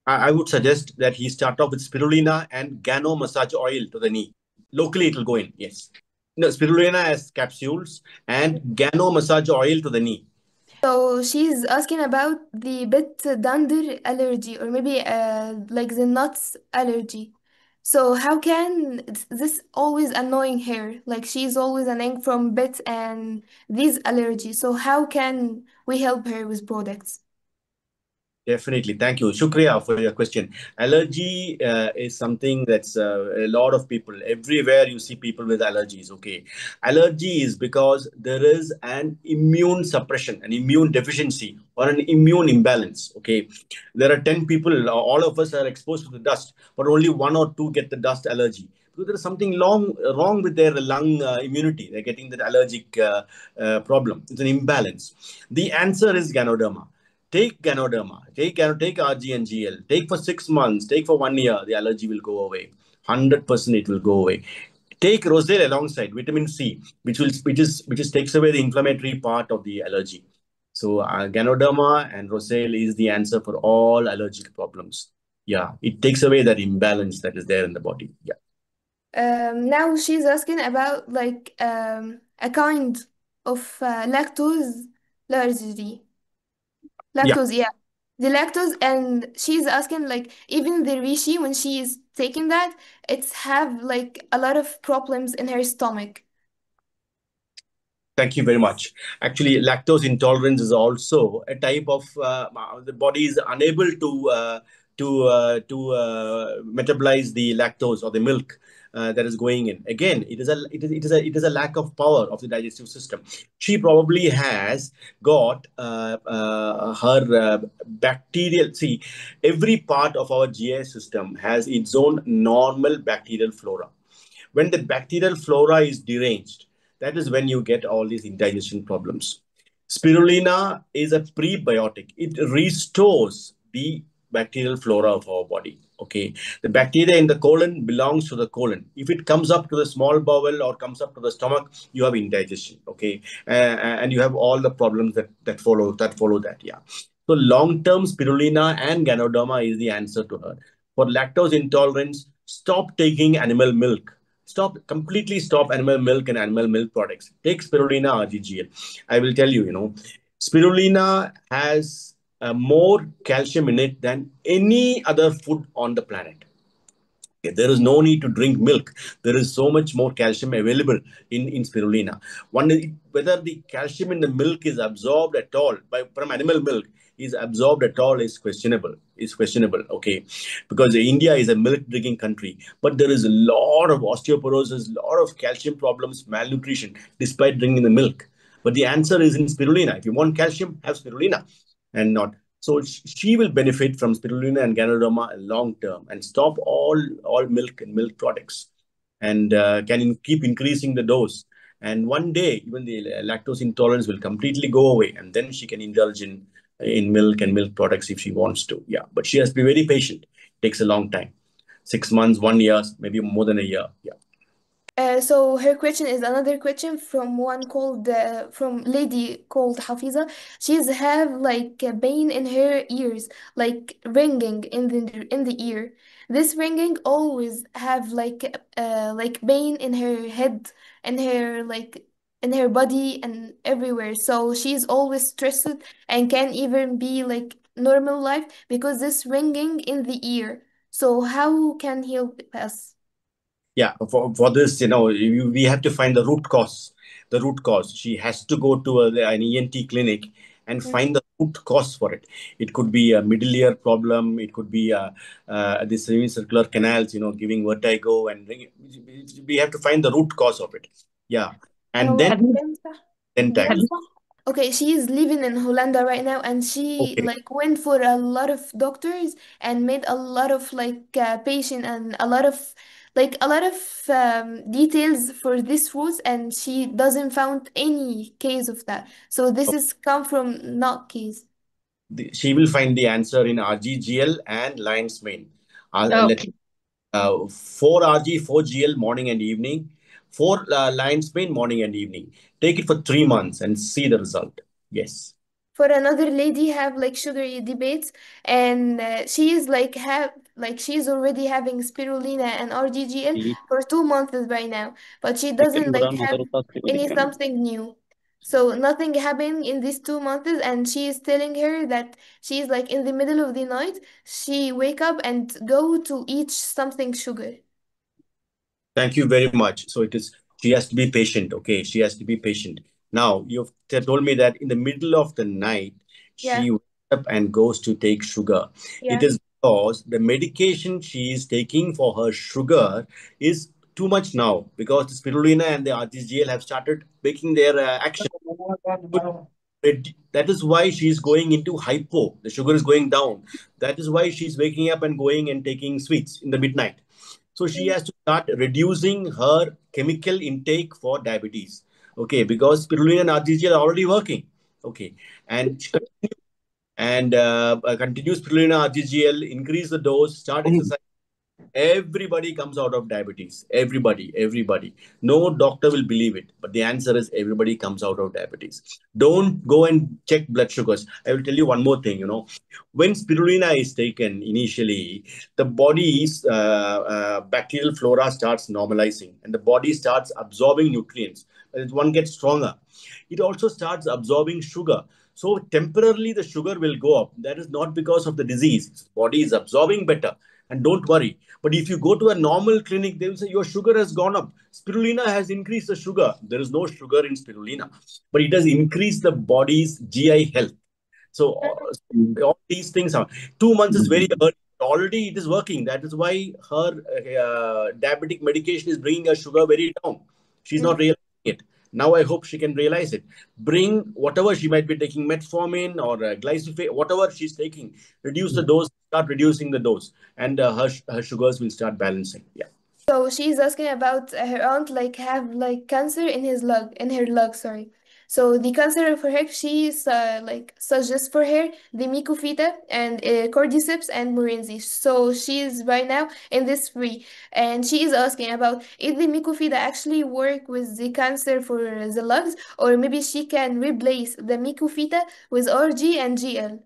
I would suggest that he start off with spirulina and Gano massage oil to the knee. Locally, it will go in. Yes. No, spirulina as capsules and Gano massage oil to the knee. So she's asking about the bit dunder allergy, or maybe like the nuts allergy. So how can this always annoying her? Like she's always annoying from bit and these allergies. So how can we help her with products? Definitely. Thank you. Shukriya for your question. Allergy is something that's a lot of people, everywhere you see people with allergies. Okay. Allergy is because there is an immune suppression, an immune deficiency, or an immune imbalance. Okay. There are 10 people, all of us are exposed to the dust, but only 1 or 2 get the dust allergy. Because there is something wrong with their lung immunity. They're getting that allergic problem. It's an imbalance. The answer is Ganoderma. Take Ganoderma, take RG and GL, take for 6 months, take for 1 year, the allergy will go away. 100% it will go away. Take Rosale alongside vitamin C, which takes away the inflammatory part of the allergy. So Ganoderma and Rosale is the answer for all allergic problems. Yeah, it takes away that imbalance that is there in the body. Yeah. Now she's asking about like a kind of lactose allergy. Yeah. Lactose, yeah. The lactose, and she's asking like even the Rishi when she is taking that, it's have like a lot of problems in her stomach. Thank you very much. Actually, lactose intolerance is also a type of the body is unable to metabolize the lactose or the milk that is going in. Again, it is a lack of power of the digestive system. She probably has got her bacterial. See, every part of our GI system has its own normal bacterial flora. When the bacterial flora is deranged, that is when you get all these indigestion problems. Spirulina is a prebiotic. It restores the bacterial flora of our body. Okay. The bacteria in the colon belongs to the colon. If it comes up to the small bowel or comes up to the stomach, you have indigestion. Okay. And you have all the problems that follow that. Yeah. So long-term spirulina and Ganoderma is the answer to her. For lactose intolerance, stop taking animal milk. Completely stop animal milk and animal milk products. Take spirulina RGGL. I will tell you, spirulina has more calcium in it than any other food on the planet. There is no need to drink milk. There is so much more calcium available in spirulina. Whether the calcium in the milk is absorbed at all from animal milk is absorbed at all is questionable. Okay, because India is a milk drinking country, but there is a lot of osteoporosis, a lot of calcium problems, malnutrition, despite drinking the milk. But the answer is in spirulina. If you want calcium, have spirulina, and not. So she will benefit from spirulina and Ganoderma long term, and stop all milk and milk products, and keep increasing the dose. And one day, even the lactose intolerance will completely go away, and then she can indulge in milk and milk products if she wants to. Yeah, but she has to be very patient. It takes a long time, 6 months, 1 year, maybe more than a year. Yeah. So her question is another question from from lady called Hafiza. She's have like a pain in her ears, like ringing in the ear. This ringing always have like pain in her head and her like in her body and everywhere. So she's always stressed and can't even be like normal life because this ringing in the ear. So how can he help us? Yeah, for this, we have to find the root cause. The root cause. She has to go to an ENT clinic and find the root cause for it. It could be a middle ear problem. It could be the semicircular canals, giving vertigo, and we have to find the root cause of it. Yeah, and then time. Okay, she's living in Holland right now, and she like went for a lot of doctors and made a lot of patient and a lot of details for this root, and she doesn't found any case of that. So this is come from not case. She will find the answer in RGGL and lion's mane. 4 RG, 4 GL morning and evening, 4 lion's mane morning and evening. Take it for 3 months and see the result. Yes. For another lady have like sugar debates, and she is she's already having spirulina and RGGL for 2 months right now, but she doesn't have something new. So nothing happened in these 2 months, and she is telling her that she's like in the middle of the night, she wake up and go to eat something sugar. Thank you very much. So she has to be patient. Okay, she has to be patient. Now, you've told me that in the middle of the night, she wakes up and goes to take sugar. It is because the medication she is taking for her sugar is too much now, because the spirulina and the RGGL have started making their action. That is why she's going into hypo. The sugar is going down. That is why she's waking up and going and taking sweets in the midnight. So she has to start reducing her chemical intake for diabetes. Okay, because spirulina and RGGL are already working. Okay, and continuous spirulina, RGGL, increase the dose, start exercise. Everybody comes out of diabetes. Everybody. No doctor will believe it, but the answer is everybody comes out of diabetes. Don't go and check blood sugars. I will tell you one more thing. When spirulina is taken initially, the body's bacterial flora starts normalizing, and the body starts absorbing nutrients. As one gets stronger, it also starts absorbing sugar. So temporarily the sugar will go up. That is not because of the disease. The body is absorbing better. And don't worry. But if you go to a normal clinic, they will say your sugar has gone up. Spirulina has increased the sugar. There is no sugar in spirulina, but it has increased the body's GI health. So all these things are 2 months is very early. Already it is working. That is why her diabetic medication is bringing her sugar very down. She's not realizing it. Now I hope she can realize it. Bring whatever she might be taking, metformin or glyphosate, whatever she's taking, reduce the dose, start reducing the dose, and her sugars will start balancing. Yeah. So she's asking about her aunt have cancer in her lung, sorry. So the cancer for her, she suggests for her the Mycophyta and Cordyceps and Morinzi. So she is right now in this three, and she is asking about if the Mycophyta actually work with the cancer for the lungs, or maybe she can replace the Mycophyta with RG and GL.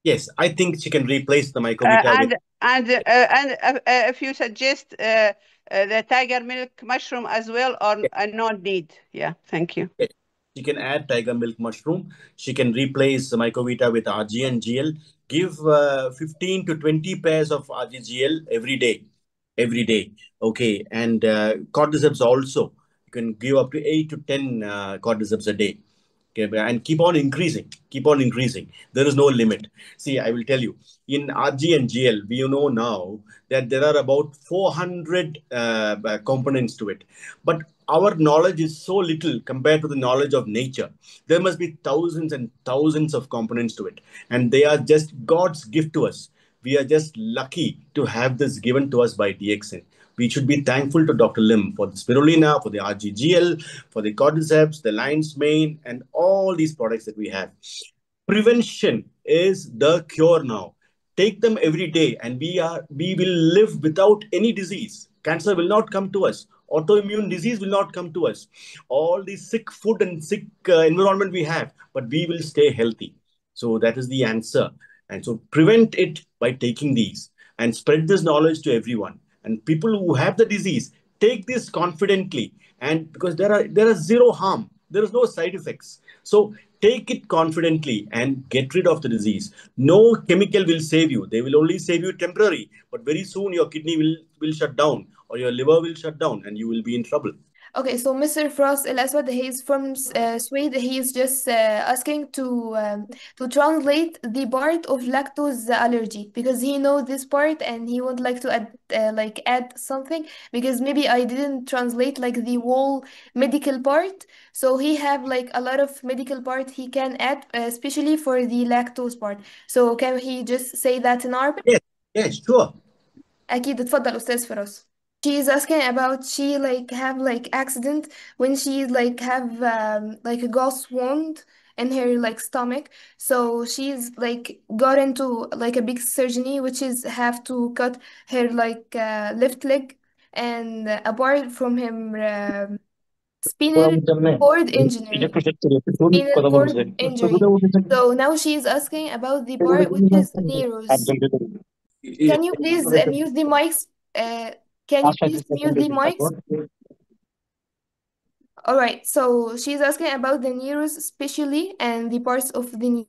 Yes, I think she can replace the Mycovita. And if you suggest the tiger milk mushroom as well, or no need. Yeah, thank you. Yes. She can add tiger milk mushroom. She can replace Mycovita with RG and GL. Give 15 to 20 pairs of RGGL every day. every day. Okay. And cordyceps also. You can give up to 8 to 10 cordyceps a day. Okay, and keep on increasing. Keep on increasing. There is no limit. See, I will tell you, in RG and GL, we know now that there are about 400 components to it. But our knowledge is so little compared to the knowledge of nature. There must be thousands and thousands of components to it. And they are just God's gift to us. We are just lucky to have this given to us by DXN. We should be thankful to Dr. Lim for the spirulina, for the RGGL, for the cordyceps, the lion's mane, and all these products that we have. Prevention is the cure now. Take them every day, and we will live without any disease. Cancer will not come to us. Autoimmune disease will not come to us. All the sick food and sick environment we have, but we will stay healthy. So that is the answer. And so prevent it by taking these and spread this knowledge to everyone. And people who have the disease, take this confidently. And because there are zero harm, there is no side effects. So take it confidently and get rid of the disease. No chemical will save you. They will only save you temporary. But very soon your kidney will shut down or your liver will shut down and you will be in trouble. Okay, so Mr. Frost El Aswad, he's from Sweden. He's just asking to translate the part of lactose allergy because he knows this part and he would like to add something because maybe I didn't translate like the whole medical part. So he have like a lot of medical part he can add, especially for the lactose part. So can he just say that in Arabic? Yes, sure. أكيد اتفضل أستاذ فراس. She is asking about she like have like accident when she like have like a gauze wound in her like stomach. So she's like got into like a big surgery which is have to cut her like left leg and apart from him spinal cord injury. Spinal cord injury. So now she is asking about the part which is Nero's. Can you please mute the mics? Can you please mute the mics? All right. So she's asking about the neurons, especially and the parts of the knee.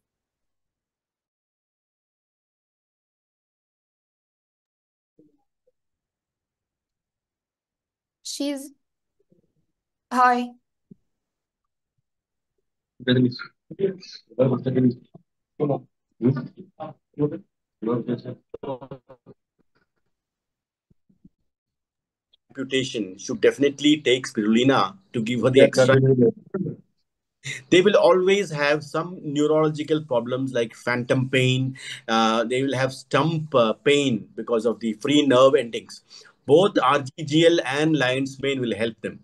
She's hi. Amputation should definitely take spirulina to give her the extra. They will always have some neurological problems like phantom pain. They will have stump pain because of the free nerve endings. Both RGGL and lion's mane will help them.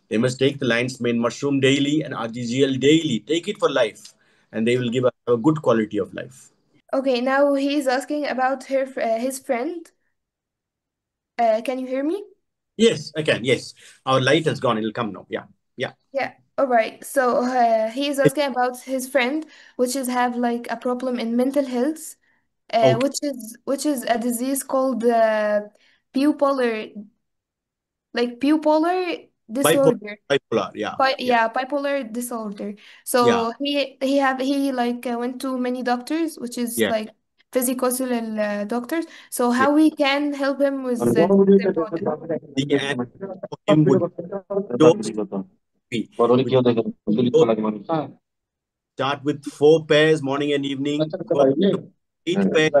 They must take the lion's mane mushroom daily and RGGL daily. Take it for life, and they will give a good quality of life. Okay, now he's asking about his friend. Can you hear me? Yes, I can. Yes, our light has gone. It'll come now. Yeah. Yeah. All right. So he's asking about his friend, which is have like a problem in mental health, Okay. which is a disease called bipolar disorder. Bipolar. Yeah. Bipolar disorder. So he like went to many doctors, which is like physical doctors. So how we can help him with the him would start with 4 pairs morning and evening, go up to 8 pairs,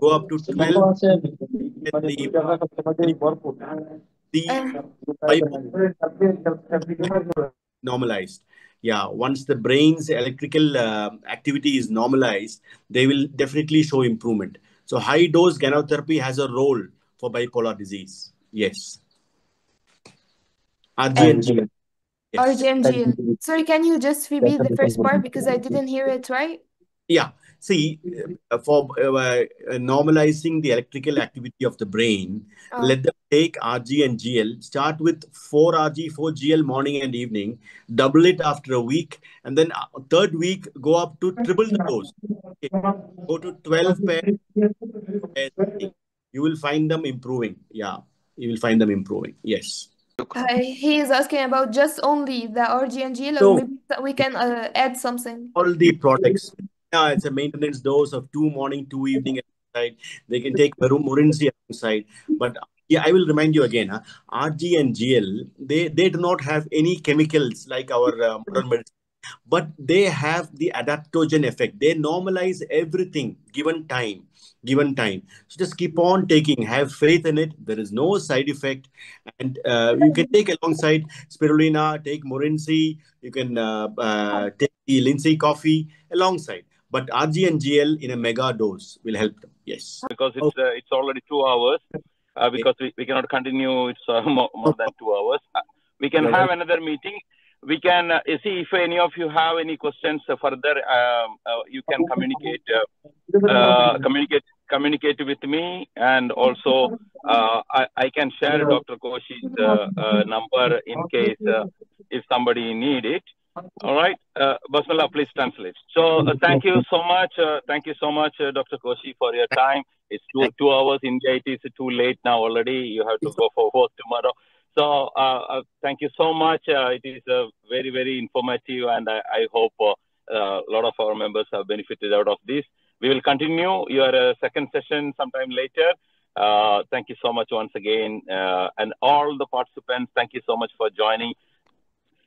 go up to 12. Normalized. Yeah, once the brain's electrical activity is normalized, they will definitely show improvement. So high dose ganoderapy has a role for bipolar disease. Yes. RGNG. Yes. RGNG. Sorry, can you just repeat the first part because I didn't hear it right? Yeah. See, for normalizing the electrical activity of the brain, let them take RG and GL. Start with 4 RG, 4 GL morning and evening. Double it after a week. And then third week, go up to triple the dose. Okay. Go to 12 pairs. You will find them improving. Yeah, you will find them improving. Yes. He is asking about just only the RG and GL, or maybe we can add something. All the products. Yeah, it's a maintenance dose of 2 morning, 2 evening, alongside. They can take Morinzi alongside. But yeah, I will remind you again, RG and GL, they do not have any chemicals like our modern medicine, but they have the adaptogen effect. They normalize everything given time. So just keep on taking, have faith in it. There is no side effect. And you can take alongside spirulina, take Morinzi, you can take the Lindsay coffee alongside. But RG and GL in a mega dose will help them. Yes. Because it's already 2 hours. Because we cannot continue. It's more than 2 hours. We can have another meeting. We can see if any of you have any questions further. You can communicate with me, and also I can share Dr. Koshi's number in case if somebody need it. All right, Basmala, please translate. So thank you so much. Thank you so much, Dr. Koshi, for your time. It's 2 hours. India, it is too late now already. You have to go for work tomorrow. So thank you so much. It is very, very informative, and I hope a lot of our members have benefited out of this. We will continue your second session sometime later. Thank you so much once again. And all the participants, thank you so much for joining.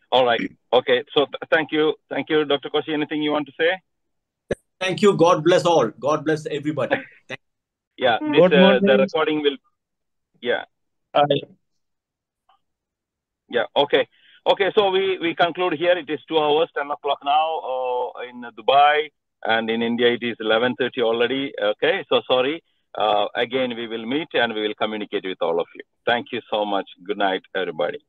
All right. Okay. So thank you. Thank you, Dr. Koshi. Anything you want to say? Thank you. God bless all. God bless everybody. Yeah. The recording will. Yeah. Yeah. Okay. Okay. So we conclude here. It is 2 hours, 10 o'clock now in Dubai, and in India it is 11:30 already. Okay. So sorry. Again, we will meet and we will communicate with all of you. Thank you so much. Good night, everybody.